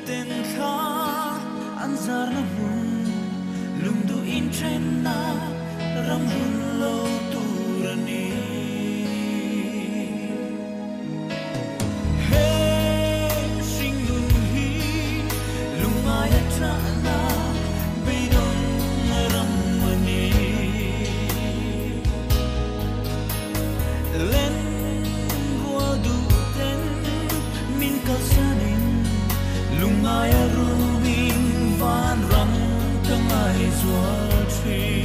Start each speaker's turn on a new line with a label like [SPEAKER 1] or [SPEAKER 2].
[SPEAKER 1] tên khá ăn ra nó hùng lùng du in trên na ram hun lâu tu rani hey sing nun hi lung mai tra na bay đông ram mani lên qua du tên min kal sanin lung mai ruin van răng tang ai zual tree